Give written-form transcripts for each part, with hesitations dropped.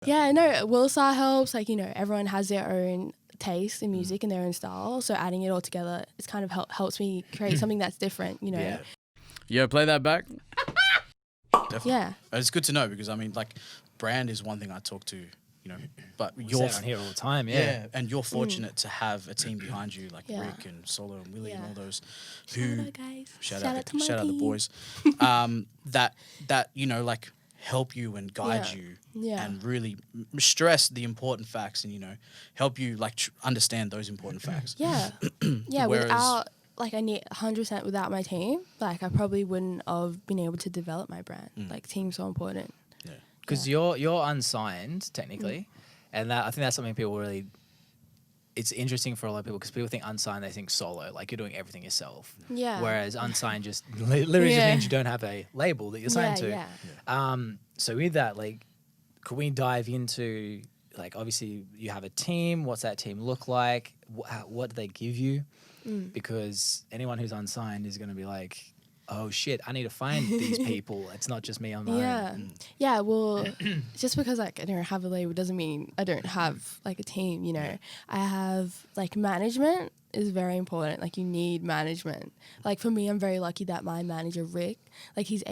Yeah, no, Willstar helps. Like, you know, everyone has their own taste in music and their own style. So adding it all together, it's kind of helps me create something that's different, you know. Yeah. Yo, play that back. Definitely. Yeah. It's good to know because, I mean, like, brand is one thing I talk to, you know, but We you're say it on here all the time, and you're fortunate to have a team behind you like Yeah. Rick and Solo and Willie and all those Shout out, guys. shout out to my out the team. boys that you know, like, help you and guide you and really stress the important facts and, you know, help you like understand those important facts. Yeah. Yeah, Whereas- without, like, I need 100% without my team, like, I probably wouldn't have been able to develop my brand. Like, team's so important. Yeah. Because you're unsigned technically, and that, I think that's something people really. It's interesting for a lot of people because people think unsigned, they think solo, like you're doing everything yourself. Yeah. Whereas unsigned just literally just means you don't have a label that you're signed to. Yeah. So with that, like, could we dive into, like, obviously you have a team. What's that team look like? What do they give you? Because anyone who's unsigned is going to be like, oh shit, I need to find these people. It's not just me on my own. Yeah, well, just because, like, I don't have a label doesn't mean I don't have, like, a team, you know. I have, like, management is very important. Like, you need management. Like, for me, I'm very lucky that my manager, Rick, like, he's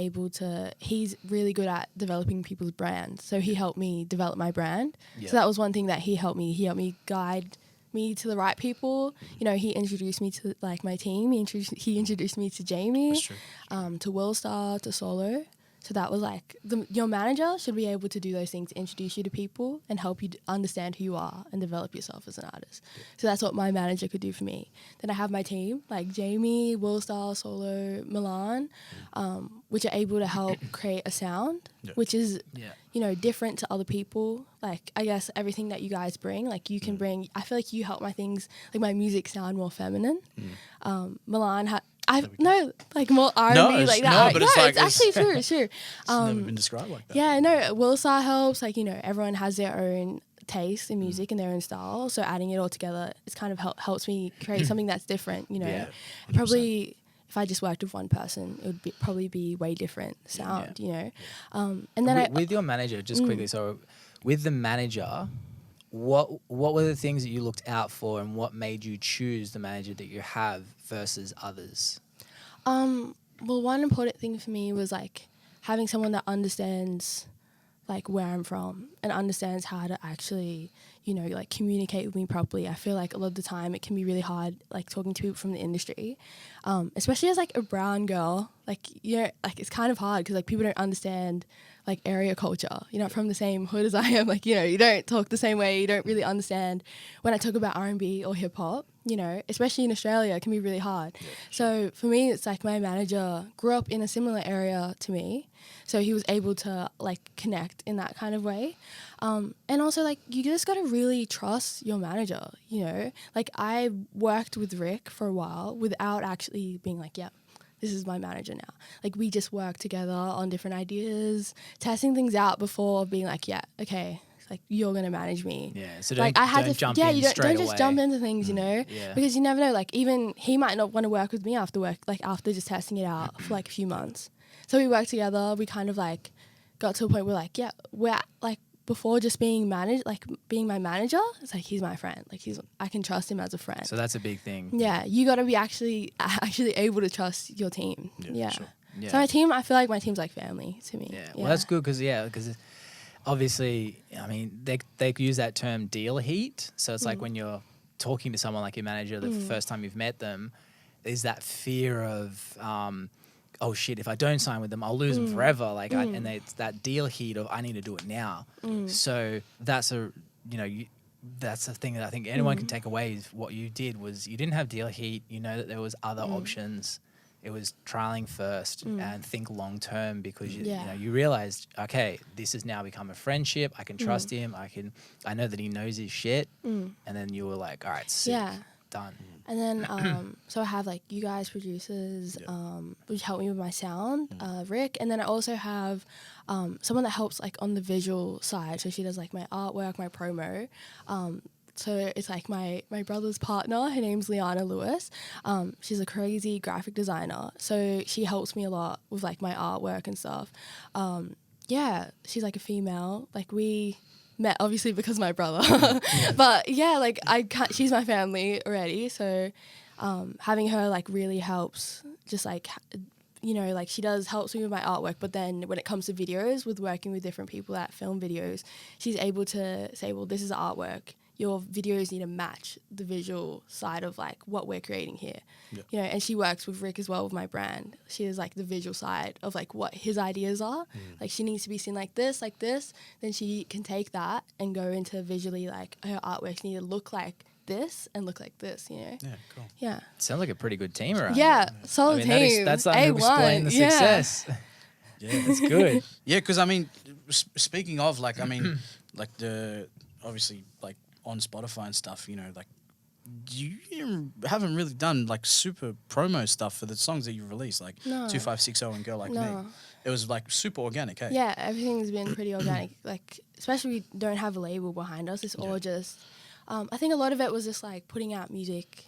really good at developing people's brands. So he helped me develop my brand. Yeah. So that was one thing that he helped me. He helped me guide me to the right people. You know, he introduced me to, like, my team. He introduced me to Jamie, That's true. to Willstar, to Solo. So that was like, your manager should be able to do those things, introduce you to people and help you understand who you are and develop yourself as an artist. So that's what my manager could do for me. Then I have my team, like Jamie, Willstar, Solo, Milan, which are able to help create a sound, which is, you know, different to other people. Like, I guess everything that you guys bring, like, you can bring, I feel like you help my things, like, my music sound more feminine. Milan like, more R&B, like that. No, but it's like, it's actually true. It's true. It's never been described like that. Yeah, no, Willstar helps. Like, you know, everyone has their own taste in music and their own style. So adding it all together, it's kind of helps me create something that's different, you know. Yeah, probably, if I just worked with one person, it would probably be way different sound, you know. And then with your manager, just quickly, so with the manager, what were the things that you looked out for and what made you choose the manager that you have versus others? Well, one important thing for me was, like, having someone that understands, like, where I'm from and understands how to actually, you know, like, communicate with me properly. I feel like a lot of the time it can be really hard, like, talking to people from the industry, especially as, like, a brown girl. Like, you know, like, it's kind of hard because, like, people don't understand, like, area culture. You're not from the same hood as I am. Like, you know, you don't talk the same way. You don't really understand when I talk about R&B or hip hop, you know, especially in Australia, it can be really hard. Yeah, so for me, it's like my manager grew up in a similar area to me. So he was able to, like, connect in that kind of way. And also, like, you just got to really trust your manager, you know. Like, I worked with Rick for a while without actually being like, yeah, this is my manager now. Like, we just work together on different ideas, testing things out before being like, yeah, okay, like, you're going to manage me. Yeah, so like, don't jump in straight away. Don't just jump into things, you know, because you never know. Like, even he might not want to work with me after work, like, after just testing it out for, like, a few months. So we worked together. We kind of, like, got to a point where, like, yeah, we're, like, before just being managed, like, being my manager, it's like, he's my friend. Like, I can trust him as a friend. So that's a big thing. Yeah, you got to be actually able to trust your team. Yeah. Sure. Yeah. So my team, I feel like my team's like family to me. Yeah. Well, that's good because obviously, I mean, they use that term deal heat. So it's like when you're talking to someone like your manager the first time you've met them, is that fear of, oh shit, if I don't sign with them, I'll lose them forever. Like, and it's that deal heat of I need to do it now. So that's that's the thing that I think anyone can take away is what you did was you didn't have deal heat. You know that there was other options. It was trialing first and think long term because you realized, okay, this has now become a friendship. I can trust him. I know that he knows his shit. And then you were like, all right, sick, done. And then, so I have, like, you guys producers, which help me with my sound, Rick. And then I also have someone that helps, like, on the visual side. So she does, like, my artwork, my promo. So it's, like, my brother's partner. Her name's Liana Lewis. She's a crazy graphic designer. So she helps me a lot with, like, my artwork and stuff. Yeah, she's, like, a female. Like, we met obviously because of my brother. But yeah, like she's my family already. So having her like really helps, just like, you know, like she helps me with my artwork, but then when it comes to videos, with working with different people that film videos, she's able to say, well, this is artwork. Your videos need to match the visual side of like what we're creating here. Yeah. You know, and she works with Rick as well with my brand. She is like the visual side of like what his ideas are. Like she needs to be seen like this. Then she can take that and go into visually like her artworks need to look like this and look like this, you know? Yeah, cool. Yeah. Sounds like a pretty good team around Yeah, you. solid team. That's starting to explain the success. Yeah, that's good. Yeah, because I mean, speaking of like, I mean, like obviously like on Spotify and stuff, you know, like you haven't really done like super promo stuff for the songs that you released, like 2560 and Girl Like Me. It was like super organic, hey? Yeah, everything's been pretty organic. Like, especially we don't have a label behind us. It's all just, I think a lot of it was just like putting out music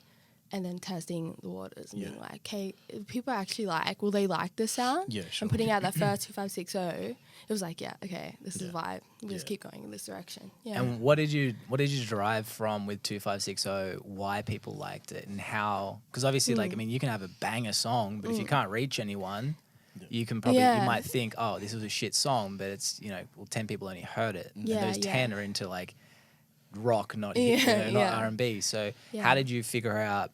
and then testing the waters and being like, hey, people actually will they like this sound? Yeah, sure. And putting out that first 2560, it was like, yeah, okay, this is a vibe. We'll just keep going in this direction. Yeah. And what did you derive from with 2560? Why people liked it and how? Because obviously, like, I mean, you can have a banger song, but if you can't reach anyone, you can probably you might think, oh, this was a shit song, but it's, you know, well, 10 people only heard it, and those 10 are into like rock, not not R&B. So how did you figure out,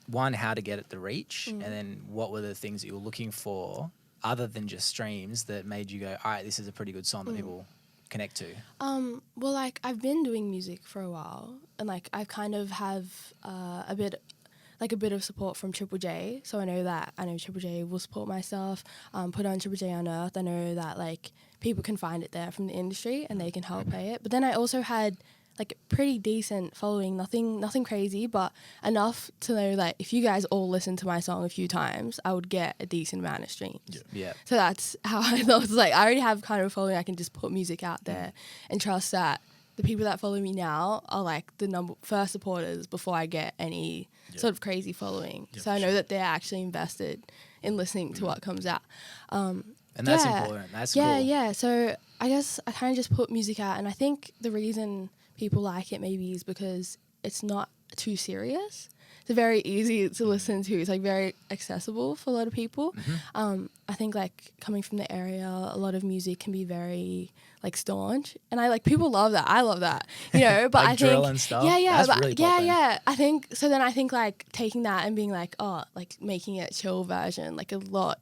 one, how to get it the reach, and then what were the things that you were looking for other than just streams that made you go, all right, this is a pretty good song that people connect to? Well, like I've been doing music for a while, and like I kind of have a bit of support from Triple J. So I know Triple J will support my stuff. Put on Triple J Unearthed. I know that like people can find it there from the industry and they can help pay it. But then I also had like a pretty decent following, nothing crazy, but enough to know that if you guys all listen to my song a few times, I would get a decent amount of streams. Yeah. So that's how I thought. It's like I already have kind of a following. I can just put music out there and trust that the people that follow me now are like the first supporters before I get any sort of crazy following. So I know that they're actually invested in listening to what comes out. And that's important. That's cool. Yeah. So I guess I kind of just put music out, and I think the reason people like it maybe is because it's not too serious. It's very easy to listen to. It's like very accessible for a lot of people. I think like coming from the area, a lot of music can be very like staunch, and I like people love that. I love that, you know. But like I drill think and stuff. yeah, That's really poppin'. I think so. Then I think like taking that and being like, oh, like making it chill version, like a lot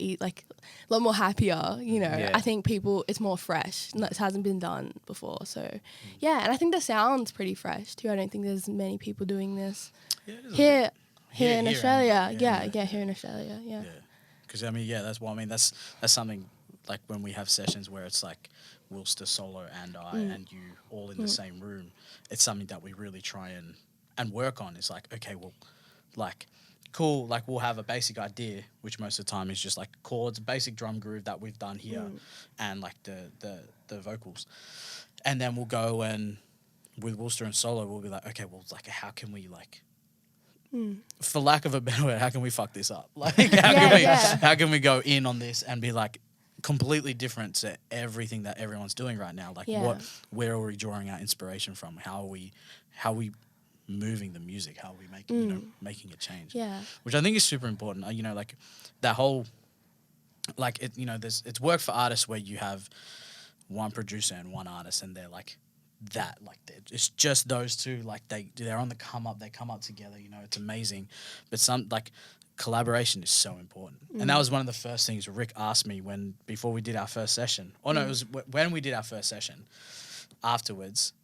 more happier, you know. Yeah. I think it's more fresh. And that hasn't been done before. So yeah, and I think the sound's pretty fresh too. I don't think there's many people doing this here in Australia. Here in Australia. Yeah. Because I mean, that's what I mean. That's something like when we have sessions where it's like Wilster solo and I and you all in the same room. It's something that we really try and work on. It's like, okay, well, like cool, like we'll have a basic idea, which most of the time is just like chords, basic drum groove that we've done here, and like the vocals, and then we'll go and with Wilster and solo, we'll be like, okay, well, like how can we like. For lack of a better word, how can we fuck this up? Like, how can we go in on this and be like completely different to everything that everyone's doing right now? Like, where are we drawing our inspiration from? How are we moving the music? How are we making making it change? Yeah, which I think is super important. You know, like that whole like it. You know, it's work for artists where you have one producer and one artist, and they're like. That like it's just those two, like they're on the come up, they come up together, you know, it's amazing. But some like collaboration is so important, and that was one of the first things Rick asked me before we did our first session. It was when we did our first session. Afterwards,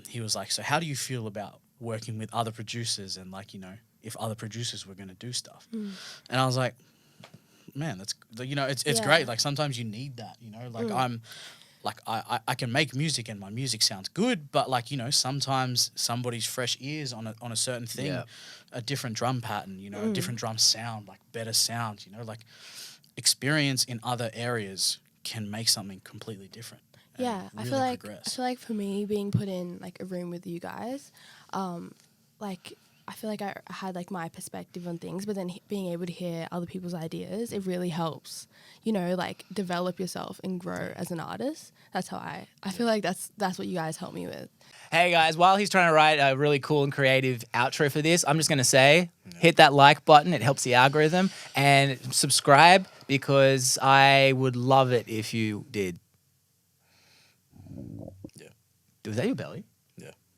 he was like, "So how do you feel about working with other producers and like, you know, if other producers were going to do stuff?" And I was like, "Man, that's you know, it's great. Like sometimes you need that, you know, like Like I can make music and my music sounds good, but like, you know, sometimes somebody's fresh ears on a certain thing, a different drum pattern, you know, a different drum sound, like better sound, you know, like experience in other areas can make something completely different. Yeah, really I feel like for me being put in like a room with you guys, like I feel like I had like my perspective on things, but then being able to hear other people's ideas, it really helps, you know, like develop yourself and grow as an artist. That's how I feel like that's what you guys help me with. Hey guys, while he's trying to write a really cool and creative outro for this, I'm just going to say, hit that like button. It helps the algorithm. And subscribe, because I would love it if you did. Yeah. Was that your belly?